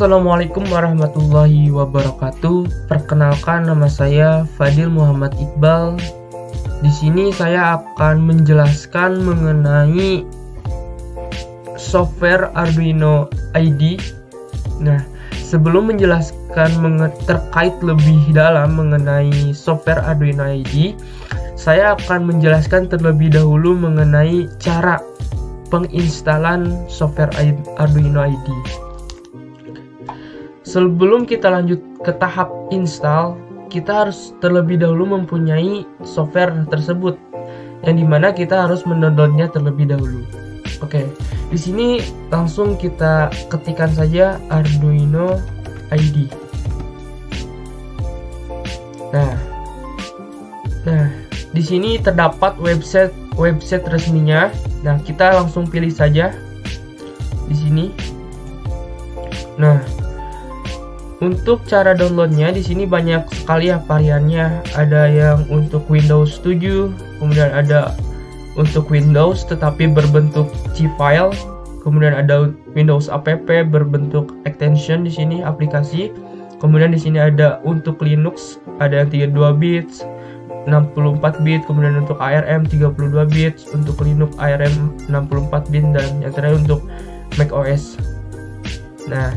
Assalamualaikum warahmatullahi wabarakatuh. Perkenalkan, nama saya Fadil Muhammad Iqbal. Di sini saya akan menjelaskan mengenai software Arduino IDE. Nah, sebelum menjelaskan terkait lebih dalam mengenai software Arduino IDE, saya akan menjelaskan terlebih dahulu mengenai cara penginstalan software Arduino IDE. Sebelum kita lanjut ke tahap install, kita harus terlebih dahulu mempunyai software tersebut, yang dimana kita harus mendownloadnya terlebih dahulu. Oke, di sini langsung kita ketikkan saja Arduino IDE. Nah, di sini terdapat website resminya. Nah, kita langsung pilih saja di sini. Nah, untuk cara downloadnya di sini banyak sekali ya variannya. Ada yang untuk Windows 7, kemudian ada untuk Windows tetapi berbentuk C file, kemudian ada Windows app berbentuk extension di sini aplikasi. Kemudian di sini ada untuk Linux, ada yang 32 bits, 64 bit, kemudian untuk ARM 32 bits, untuk Linux ARM 64 bit, dan yang terakhir untuk macOS. Nah,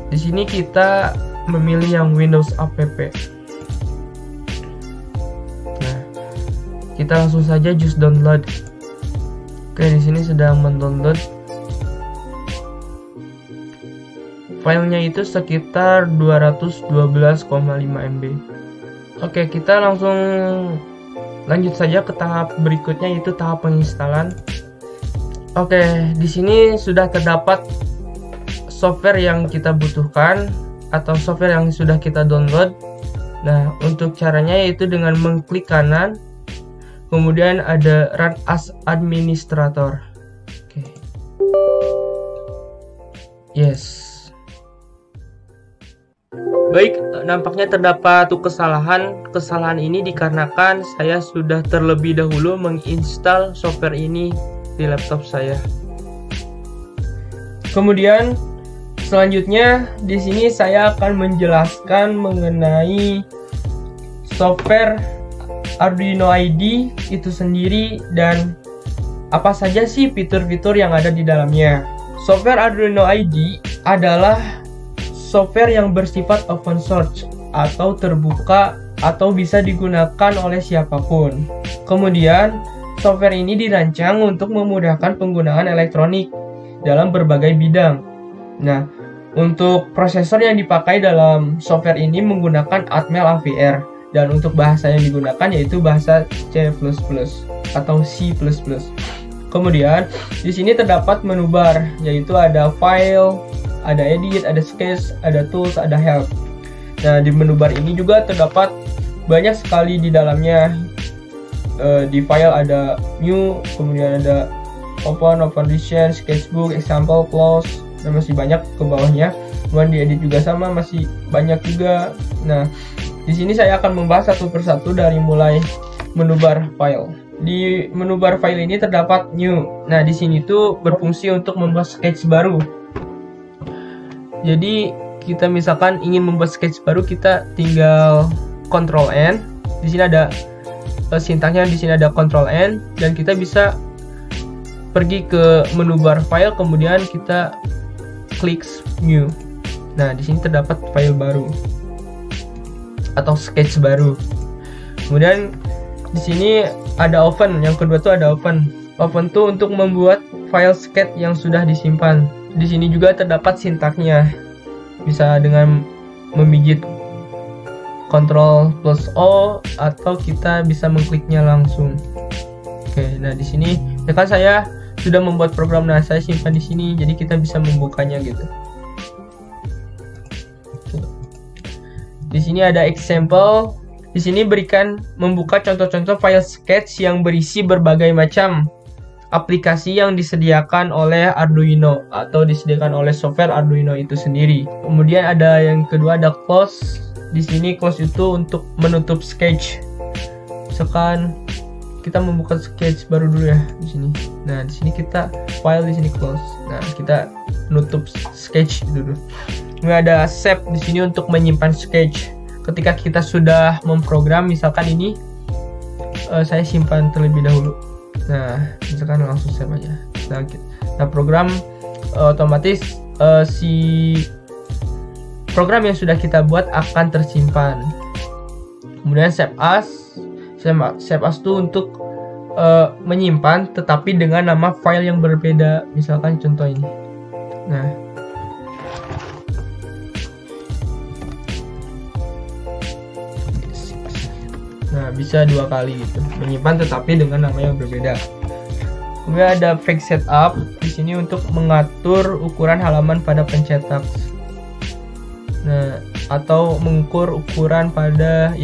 di sini kita memilih yang Windows app. Nah, kita langsung saja just download. Oke, di sini sedang mendownload. Filenya itu sekitar 212,5 MB. Oke, kita langsung lanjut saja ke tahap berikutnya, yaitu tahap penginstalan. Oke, di sini sudah terdapat software yang kita butuhkan atau software yang sudah kita download. Nah, untuk caranya yaitu dengan mengklik kanan, kemudian ada Run as Administrator. Oke. Yes. Baik, nampaknya terdapat kesalahan. Kesalahan ini dikarenakan saya sudah terlebih dahulu menginstal software ini di laptop saya. Kemudian selanjutnya di sini saya akan menjelaskan mengenai software Arduino IDE itu sendiri dan apa saja sih fitur-fitur yang ada di dalamnya. Software Arduino IDE adalah software yang bersifat open source atau terbuka atau bisa digunakan oleh siapapun. Kemudian, software ini dirancang untuk memudahkan penggunaan elektronik dalam berbagai bidang. Nah, untuk prosesor yang dipakai dalam software ini menggunakan Atmel AVR, dan untuk bahasa yang digunakan yaitu bahasa C++ atau C++. Kemudian di sini terdapat menu bar, yaitu ada file, ada edit, ada sketch, ada tools, ada help. Nah, di menu bar ini juga terdapat banyak sekali di dalamnya. Di file ada new, kemudian ada open edition, sketchbook, example, close, dan masih banyak ke bawahnya. Kemudian di edit juga sama, masih banyak juga. Nah, di sini saya akan membahas satu persatu dari mulai menu bar file. Di menu bar file ini terdapat new. Nah, di sini tuh berfungsi untuk membuat sketch baru. Jadi kita misalkan ingin membuat sketch baru, kita tinggal Ctrl N. Di sini ada sintaknya, di sini ada Ctrl N, dan kita bisa pergi ke menu bar file, kemudian kita klik new. Nah, di sini terdapat file baru atau sketch baru. Kemudian di sini ada open. Yang kedua tuh ada open. Open tuh untuk membuat file sketch yang sudah disimpan. Di sini juga terdapat sintaknya. Bisa dengan memijit Ctrl plus O atau kita bisa mengkliknya langsung. Oke, nah di sini ya kan saya sudah membuat program, nah saya simpan di sini, jadi kita bisa membukanya gitu. Oke. Di sini ada example. Di sini berikan membuka contoh-contoh file sketch yang berisi berbagai macam aplikasi yang disediakan oleh Arduino atau disediakan oleh software Arduino itu sendiri. Kemudian ada yang kedua, ada close. Di sini close itu untuk menutup sketch. Misalkan kita membuka sketch baru dulu ya di sini. Nah, di sini kita file, di sini close. Nah, kita nutup sketch gitu. Kemudian ada save di sini untuk menyimpan sketch. Ketika kita sudah memprogram, misalkan ini saya simpan terlebih dahulu. Nah, misalkan langsung save aja. Nah, program otomatis si program yang sudah kita buat akan tersimpan. Kemudian save as itu untuk menyimpan tetapi dengan nama file yang berbeda. Misalkan contoh ini. Nah, bisa 2 kali gitu, menyimpan tetapi dengan nama yang berbeda. Kemudian ada fake setup di sini untuk mengatur ukuran halaman pada pencetak. Nah, atau mengukur ukuran pada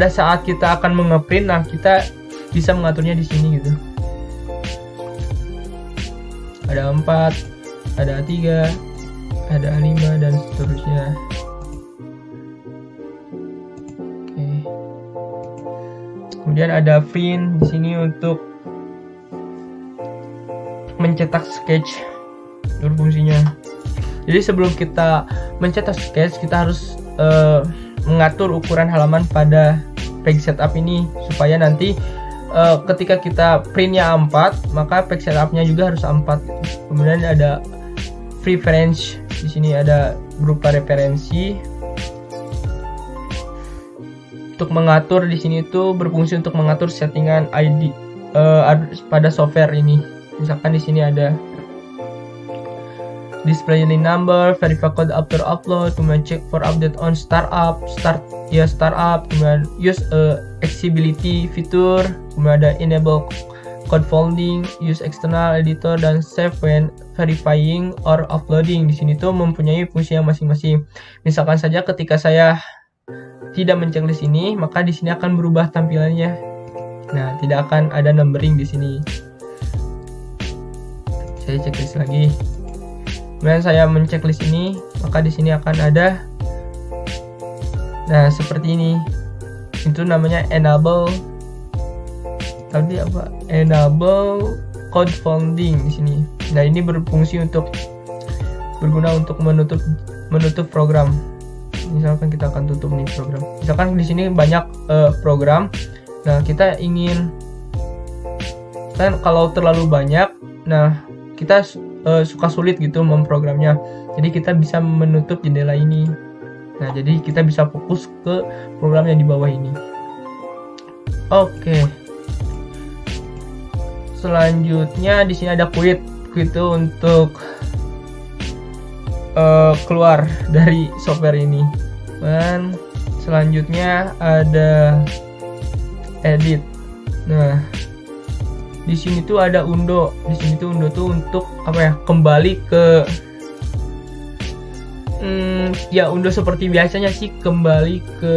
saat kita akan mengeprint. Nah, kita bisa mengaturnya di sini gitu. Ada 4, ada 3, ada 5 dan seterusnya. Oke. Kemudian ada print di sini untuk mencetak sketch berfungsinya. Jadi sebelum kita mencetak sketch, kita harus mengatur ukuran halaman pada page setup ini supaya nanti ketika kita printnya A4, maka page setupnya juga harus A4. Kemudian ada preference di sini, ada berupa referensi untuk mengatur. Di sini itu berfungsi untuk mengatur settingan ID pada software ini. Misalkan di sini ada display unique number, verify code after upload, kemudian check for update on startup, kemudian use accessibility fitur, kemudian ada enable code folding, use external editor, dan save when verifying or uploading. Di sini tuh mempunyai fungsi yang masing-masing. Misalkan saja ketika saya tidak menceklis ini, maka di sini akan berubah tampilannya. Nah, tidak akan ada numbering di sini. Saya checklist lagi. Kemudian saya menceklis ini, maka di sini akan ada, nah seperti ini. Itu namanya enable. Tadi apa? Enable code folding di sini. Nah, ini berguna untuk menutup program. Misalkan kita akan tutup nih program. Misalkan di sini banyak program. Nah, kita ingin, kan kalau terlalu banyak, nah kita suka sulit gitu memprogramnya. Jadi kita bisa menutup jendela ini. Nah, jadi kita bisa fokus ke program yang di bawah ini. Oke. Selanjutnya di sini ada quit itu untuk keluar dari software ini. Dan selanjutnya ada edit. Nah, di sini tuh ada undo. Di sini tuh undo tuh untuk apa ya? Kembali ke undo seperti biasanya sih, kembali ke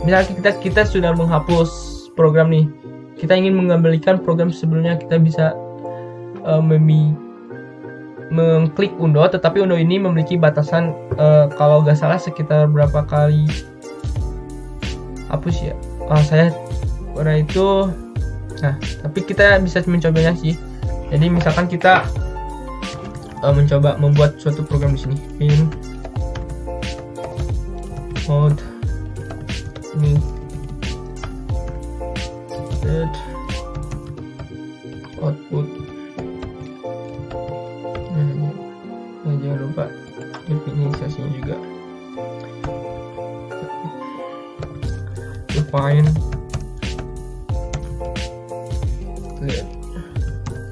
misalnya kita sudah menghapus program nih. Kita ingin mengembalikan program sebelumnya, kita bisa mengklik undo, tetapi undo ini memiliki batasan kalau nggak salah sekitar berapa kali hapus ya. Saya karena itu, nah tapi kita bisa mencobanya sih. Jadi misalkan kita mencoba membuat suatu program di sini, in mode ini output. Nah, jangan lupa definisinya juga, define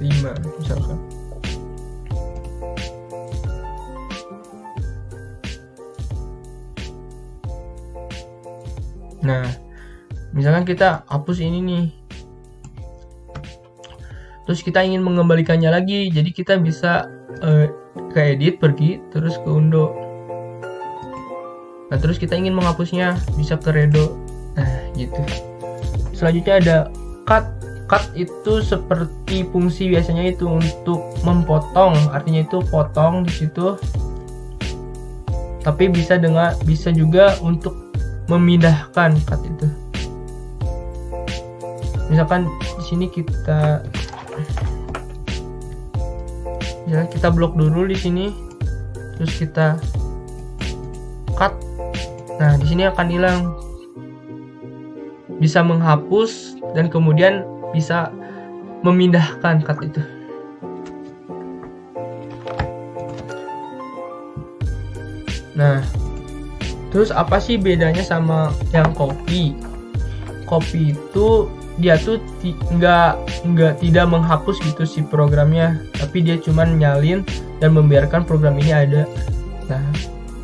5 misalkan. Nah, misalkan kita hapus ini nih, terus kita ingin mengembalikannya lagi, jadi kita bisa ke edit, pergi, terus ke undo. Nah, terus kita ingin menghapusnya, bisa ke redo. Nah, gitu. Selanjutnya ada cut. Cut itu seperti fungsi biasanya itu untuk memotong, artinya itu potong di situ. Tapi bisa juga untuk memindahkan cut itu. Misalkan di sini kita Ya, kita blok dulu di sini, terus kita cut. Nah, di sini akan hilang. Bisa menghapus dan kemudian bisa memindahkan cut itu. Nah, terus apa sih bedanya sama yang copy? Copy itu dia tuh tidak menghapus gitu si programnya, tapi dia cuman nyalin dan membiarkan program ini ada. Nah,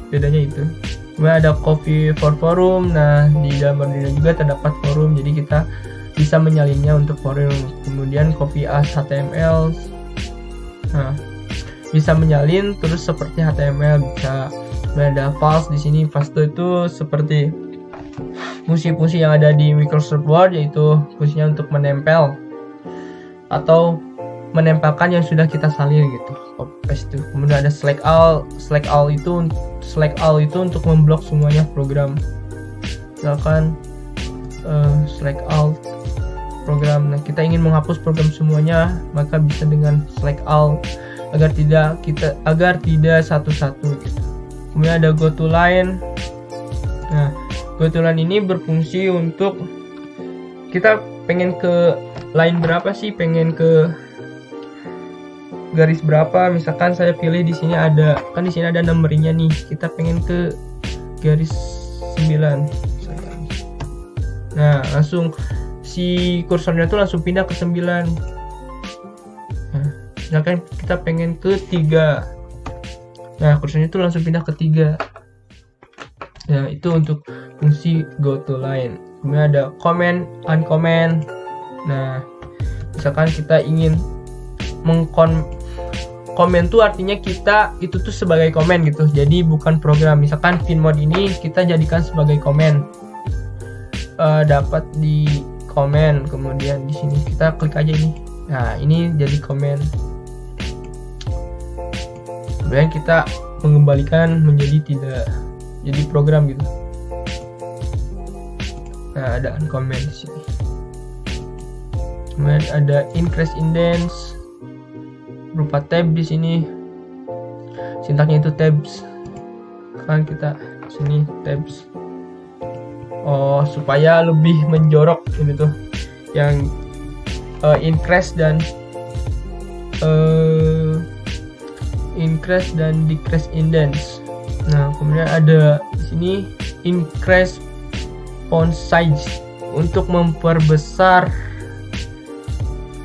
bedanya itu. Kemudian ada copy for forum. Nah, di dalam Arduino juga terdapat forum, jadi kita bisa menyalinnya untuk forum. Kemudian copy as HTML. Nah, bisa menyalin terus seperti HTML bisa. Kemudian ada false di sini. False itu seperti fungsi-fungsi yang ada di Microsoft Word, yaitu fungsinya untuk menempel atau menempelkan yang sudah kita salin gitu. Copy paste itu. Kemudian ada select all. Select all itu untuk memblok semuanya program. Misalkan select all program. Nah, kita ingin menghapus program semuanya, maka bisa dengan select all agar tidak satu-satu gitu. Kemudian ada go to line. Nah, go to line ini berfungsi untuk kita pengen ke line berapa sih, pengen ke garis berapa. Misalkan saya pilih di sini ada, kan di sini ada numbernya nih, kita pengen ke garis 9. Nah, langsung si kursornya tuh langsung pindah ke 9. Nah, misalkan kita pengen ke 3. Nah, kursornya itu langsung pindah ke 3. Nah, itu untuk fungsi go to line. Kemudian ada comment, uncomment. Nah, misalkan kita ingin komen tuh artinya kita itu tuh sebagai komen gitu. Jadi bukan program. Misalkan finmode ini kita jadikan sebagai komen. Dapat di komen. Kemudian di sini kita klik aja ini. Nah, ini jadi komen. Kemudian kita mengembalikan menjadi tidak jadi program gitu. Nah, ada uncomment di sini. Kemudian ada increase indents berupa tab di sini. Sintaknya itu tabs. Kan kita sini tabs. Oh, supaya lebih menjorok ini tuh yang increase dan decrease indents. Nah, kemudian ada di sini increase font size untuk memperbesar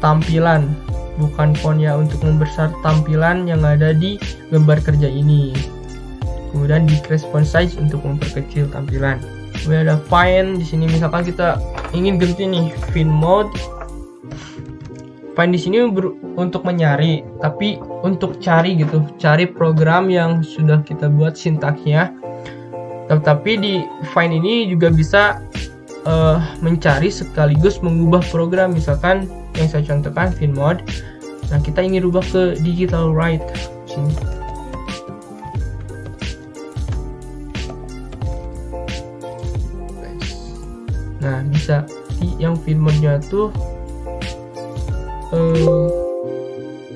tampilan, bukan font ya, untuk membesar tampilan yang ada di gambar kerja ini. Kemudian decrease font size untuk memperkecil tampilan. Kemudian ada find di sini, misalkan kita ingin ganti nih finmode. Find di sini untuk mencari, tapi untuk cari gitu, cari program yang sudah kita buat sintaksnya. Tetapi di find ini juga bisa mencari sekaligus mengubah program. Misalkan yang saya contohkan finmode. Nah, kita ingin rubah ke digital write sini. Nah, bisa yang finmode-nya tuh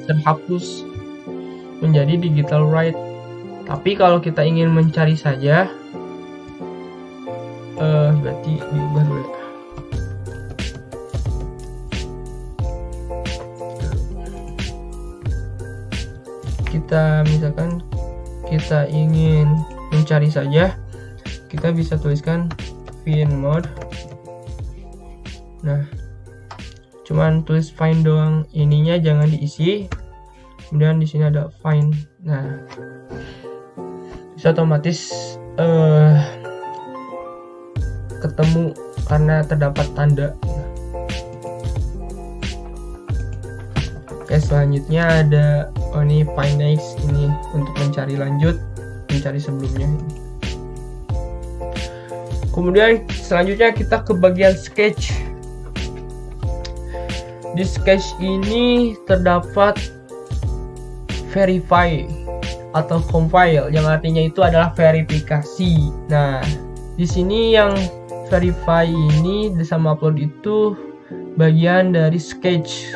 terhapus menjadi digital write. Tapi kalau kita ingin mencari saja, berarti diubah dulu. Kita misalkan kita ingin mencari saja, kita bisa tuliskan finmode. Nah, cuman tulis find doang, ininya jangan diisi. Kemudian di sini ada find. Nah, bisa otomatis ketemu karena terdapat tanda. Oke, selanjutnya ada ini find next, ini untuk mencari lanjut, mencari sebelumnya. Kemudian selanjutnya kita ke bagian sketch. Di sketch ini terdapat verify atau compile, yang artinya itu adalah verifikasi. Nah, di sini yang verify ini sama upload itu bagian dari sketch,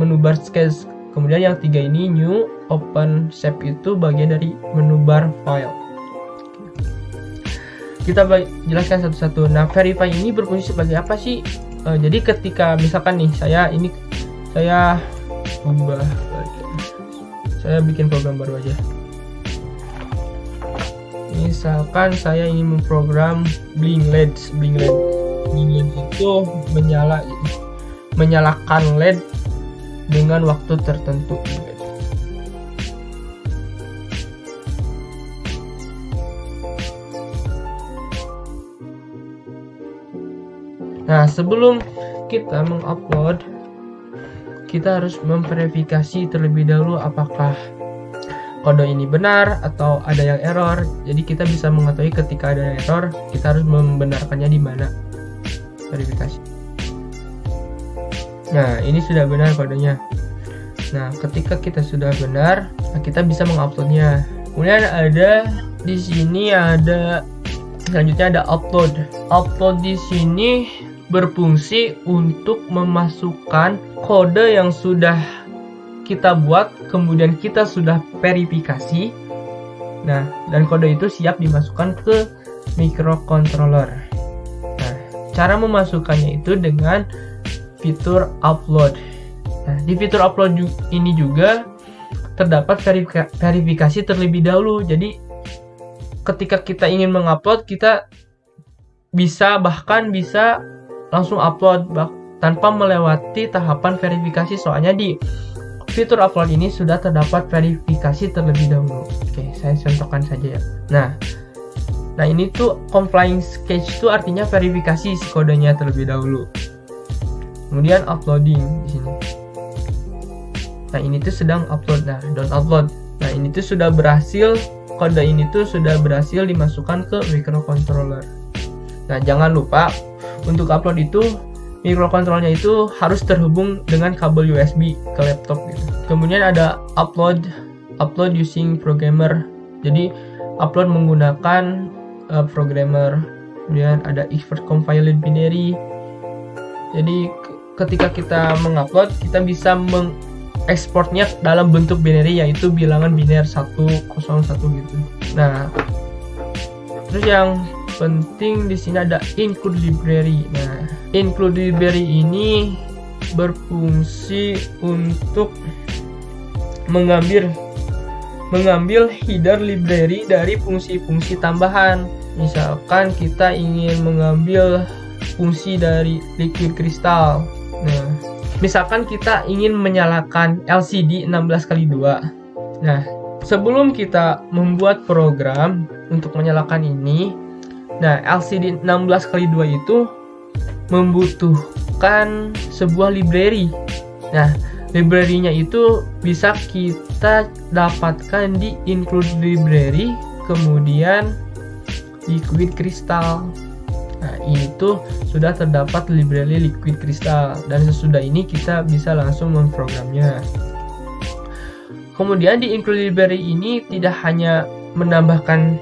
menu bar sketch. Kemudian yang 3 ini new, open shape itu bagian dari menu bar file. Kita jelaskan satu-satu. Nah, verify ini berfungsi sebagai apa sih? Jadi ketika misalkan nih saya bikin program baru aja. Misalkan saya ingin memprogram blink LED itu menyalakan LED dengan waktu tertentu. Nah, sebelum kita mengupload, kita harus memverifikasi terlebih dahulu apakah kode ini benar atau ada yang error. Jadi kita bisa mengetahui ketika ada error, kita harus membenarkannya di mana. Verifikasi. Nah, ini sudah benar kodenya. Nah, ketika kita sudah benar, kita bisa menguploadnya. Kemudian ada di sini selanjutnya ada upload. Upload di sini berfungsi untuk memasukkan kode yang sudah kita buat, kemudian kita sudah verifikasi. Nah, dan kode itu siap dimasukkan ke microcontroller. Nah, cara memasukkannya itu dengan fitur upload. Nah, di fitur upload ini juga terdapat verifikasi terlebih dahulu. Jadi ketika kita ingin mengupload, kita bahkan bisa langsung upload tanpa melewati tahapan verifikasi. Soalnya di fitur upload ini sudah terdapat verifikasi terlebih dahulu. Oke, saya contohkan saja ya. Nah ini tuh complying sketch itu artinya verifikasi si kodenya terlebih dahulu. Kemudian uploading di sini. Nah ini tuh sedang upload. Nah, don't upload. Nah ini tuh sudah berhasil, kode ini tuh sudah berhasil dimasukkan ke microcontroller. Nah jangan lupa untuk upload itu microcontrollernya itu harus terhubung dengan kabel USB ke laptop gitu. Kemudian ada upload using programmer. Jadi upload menggunakan programmer. Kemudian ada export compiled binary. Jadi ketika kita mengupload, kita bisa mengekspornya dalam bentuk binary, yaitu bilangan biner 101 gitu. Nah, terus yang penting di sini ada include library. Nah, include library ini berfungsi untuk mengambil header library dari fungsi-fungsi tambahan. Misalkan kita ingin mengambil fungsi dari liquid crystal. Nah, misalkan kita ingin menyalakan LCD 16x2. Nah, sebelum kita membuat program untuk menyalakan ini, nah LCD 16x2 itu membutuhkan sebuah library. Nah, library-nya itu bisa kita dapatkan di include library, kemudian liquid crystal. Nah, ini tuh sudah terdapat library liquid crystal, dan sesudah ini kita bisa langsung memprogramnya. Kemudian di include library ini tidak hanya menambahkan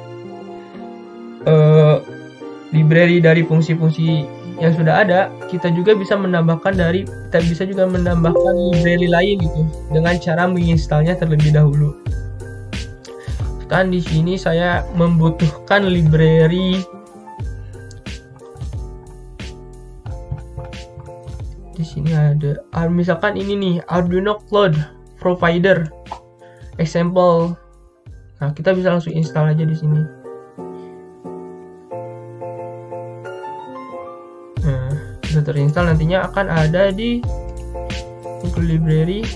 library dari fungsi-fungsi yang sudah ada, kita bisa menambahkan library lain gitu dengan cara menginstalnya terlebih dahulu. Kan di sini saya membutuhkan library. Di sini ada misalkan ini nih, Arduino Cloud Provider example. Nah, kita bisa langsung install aja di sini. Nah, sudah terinstall, nantinya akan ada di include library.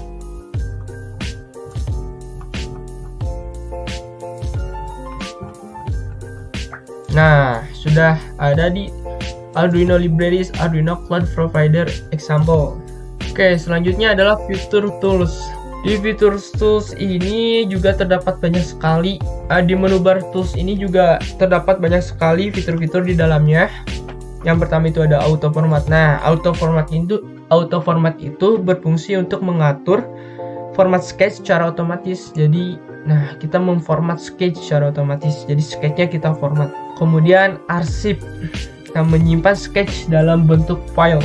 Nah, sudah ada di Arduino Libraries Arduino Cloud Provider example. Oke, selanjutnya adalah fitur tools. Di fitur tools ini juga terdapat banyak sekali. Di menu bar tools ini juga terdapat banyak sekali fitur-fitur di dalamnya. Yang pertama itu ada auto format. Nah, auto format itu berfungsi untuk mengatur format sketch secara otomatis. Jadi, nah kita memformat sketch secara otomatis. Jadi sketchnya kita format. Kemudian arsip yang menyimpan sketch dalam bentuk file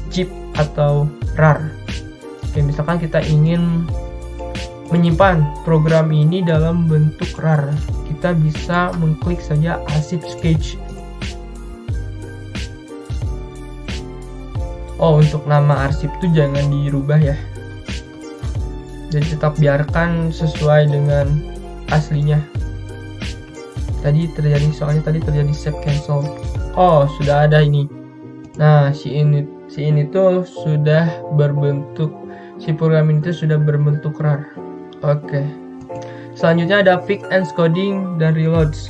zip atau RAR. Oke, misalkan kita ingin menyimpan program ini dalam bentuk RAR, kita bisa mengklik saja arsip sketch. Oh, untuk nama arsip itu jangan dirubah ya, jadi tetap biarkan sesuai dengan aslinya. Soalnya tadi terjadi save cancel. Oh, sudah ada ini. Nah, si ini tuh sudah berbentuk, si program itu sudah berbentuk RAR. Oke. Selanjutnya ada fix encoding dan reloads.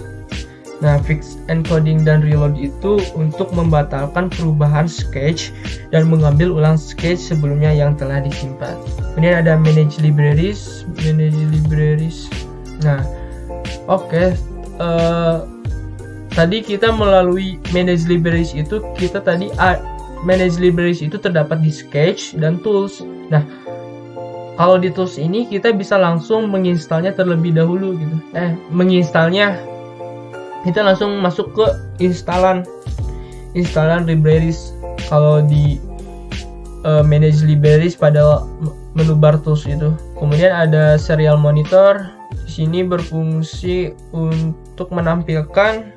Nah, fix encoding dan reload itu untuk membatalkan perubahan sketch dan mengambil ulang sketch sebelumnya yang telah disimpan. Kemudian ada manage libraries. Nah, oke. Tadi kita melalui manage libraries itu manage libraries itu terdapat di sketch dan tools. Nah, kalau di tools ini kita bisa langsung menginstalnya terlebih dahulu gitu. Menginstalnya kita langsung masuk ke instalan libraries. Kalau di manage libraries pada menu bar tools itu. Kemudian ada serial monitor. Di sini berfungsi untuk menampilkan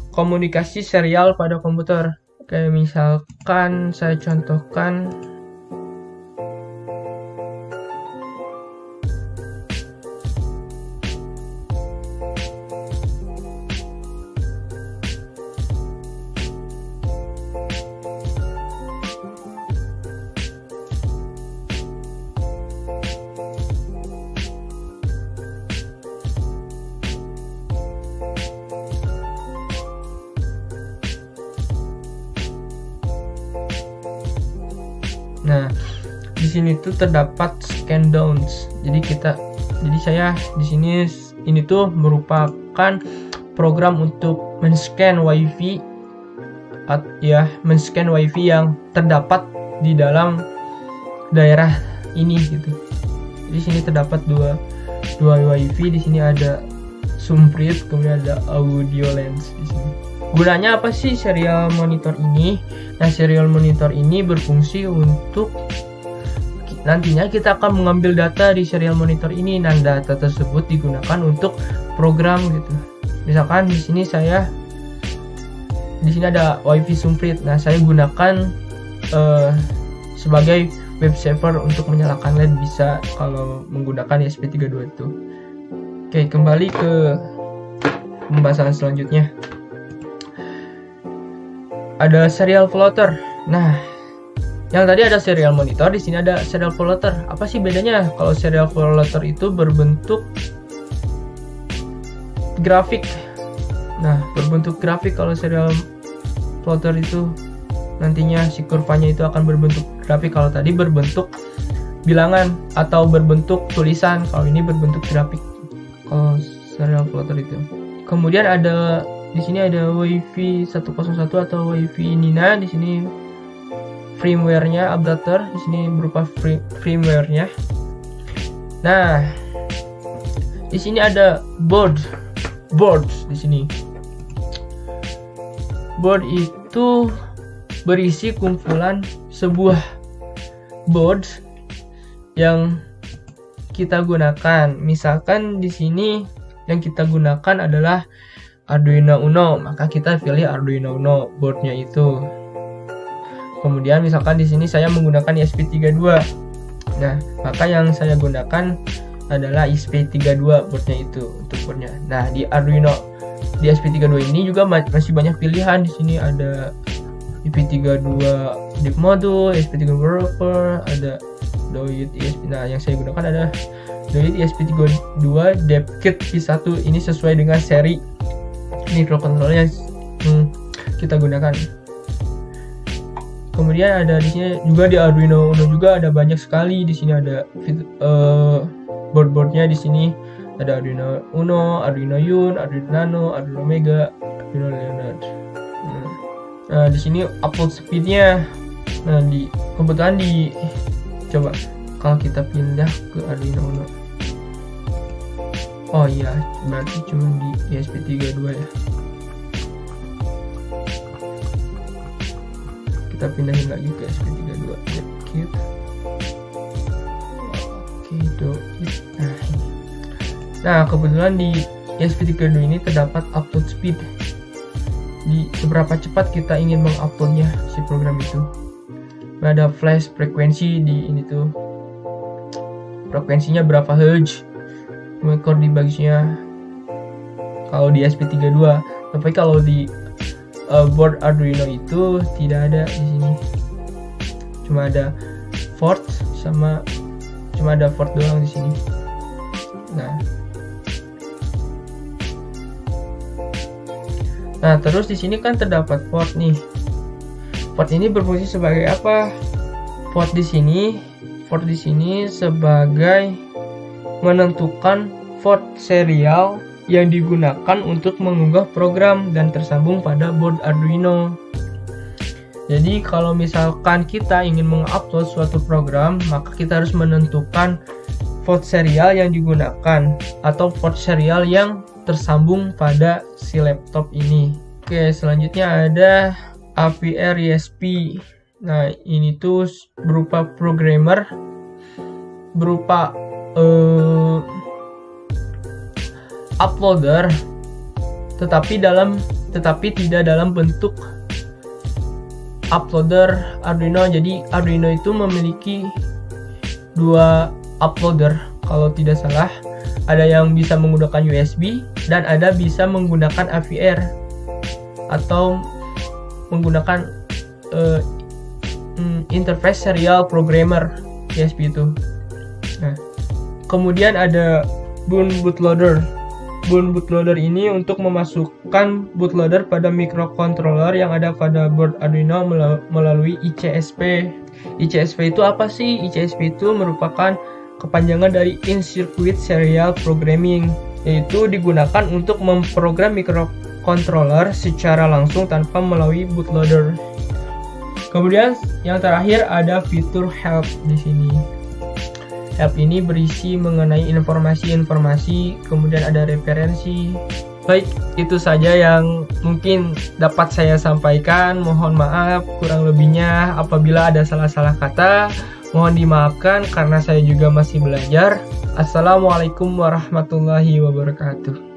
komunikasi serial pada komputer. Oke, misalkan saya contohkan. Nah, di sini tuh terdapat scan downs. Jadi saya di sini ini tuh merupakan program untuk men-scan WiFi yang terdapat di dalam daerah ini gitu. Di sini terdapat dua WiFi. Di sini ada Sumprit, kemudian ada audio lens di sini. Gunanya apa sih serial monitor ini? Nah, serial monitor ini berfungsi untuk nantinya kita akan mengambil data di serial monitor ini, dan data tersebut digunakan untuk program gitu. Misalkan di sini ada WiFi Sumprit. Nah, saya gunakan sebagai web server untuk menyalakan LED, bisa kalau menggunakan ESP32 itu. Oke, kembali ke pembahasan selanjutnya. Ada serial plotter. Nah, yang tadi ada serial monitor, di sini ada serial plotter. Apa sih bedanya? Kalau serial plotter itu berbentuk grafik. Nah, berbentuk grafik. Kalau serial plotter itu nantinya si kurvanya itu akan berbentuk grafik. Kalau tadi berbentuk bilangan atau berbentuk tulisan. Kalau ini berbentuk grafik. Kalau serial plotter itu. Kemudian di sini ada WiFi 101 atau WiFi Nina. Di sini firmware-nya, updater. Di sini berupa firmware-nya. Nah, di sini ada boards di sini. Board itu berisi kumpulan sebuah board yang kita gunakan. Misalkan di sini yang kita gunakan adalah Arduino Uno, maka kita pilih Arduino Uno boardnya itu. Kemudian misalkan di sini saya menggunakan ESP32. Nah, maka yang saya gunakan adalah ESP32 boardnya itu untuk boardnya. Nah, di ESP32 ini juga masih banyak pilihan. Di sini ada ESP32 Deep Module, ESP32 Wrapper, ada Doit ESP. Nah, yang saya gunakan adalah Doit ESP32 Deep Kit V1. Ini sesuai dengan seri microcontroller yang kita gunakan. Kemudian ada di sini juga di Arduino Uno juga ada banyak sekali. Di sini ada board-boardnya. Di sini ada Arduino Uno, Arduino Yun, Arduino Nano, Arduino Mega, Arduino Leonard. Nah, di sini upload speednya. Nah, kebetulan coba kalau kita pindah ke Arduino Uno. Oh iya, berarti cuma di ESP32 ya. Kita pindahin lagi ke ESP32. Kit. gitu. Nah, kebetulan di ESP32 ini terdapat upload speed. Di seberapa cepat kita ingin menguploadnya si program itu. Nah, ada flash frekuensi di ini tuh. Frekuensinya berapa Hz? Mengekor di bagusnya. Kalau di ESP32, tapi kalau di board Arduino itu tidak ada di sini. Cuma ada port doang di sini. Nah, terus di sini kan terdapat port nih. Port ini berfungsi sebagai apa? Port di sini sebagai menentukan port serial yang digunakan untuk mengunggah program dan tersambung pada board Arduino. Jadi kalau misalkan kita ingin mengupload suatu program, maka kita harus menentukan port serial yang digunakan atau port serial yang tersambung pada si laptop ini. Oke, selanjutnya ada AVR ESP. Nah, ini tuh berupa programmer, berupa uploader, tetapi tidak dalam bentuk uploader Arduino. Jadi Arduino itu memiliki dua uploader kalau tidak salah. Ada yang bisa menggunakan USB dan ada bisa menggunakan AVR atau menggunakan interface serial programmer ESP itu. Nah, kemudian ada bootloader. Bootloader ini untuk memasukkan bootloader pada microcontroller yang ada pada board Arduino melalui ICSP. ICSP itu apa sih? ICSP itu merupakan kepanjangan dari In-Circuit Serial Programming, yaitu digunakan untuk memprogram microcontroller secara langsung tanpa melalui bootloader. Kemudian yang terakhir ada fitur help di sini. Help ini berisi mengenai informasi-informasi, kemudian ada referensi. Baik, itu saja yang mungkin dapat saya sampaikan. Mohon maaf kurang lebihnya apabila ada salah-salah kata. Mohon dimaafkan karena saya juga masih belajar. Assalamualaikum warahmatullahi wabarakatuh.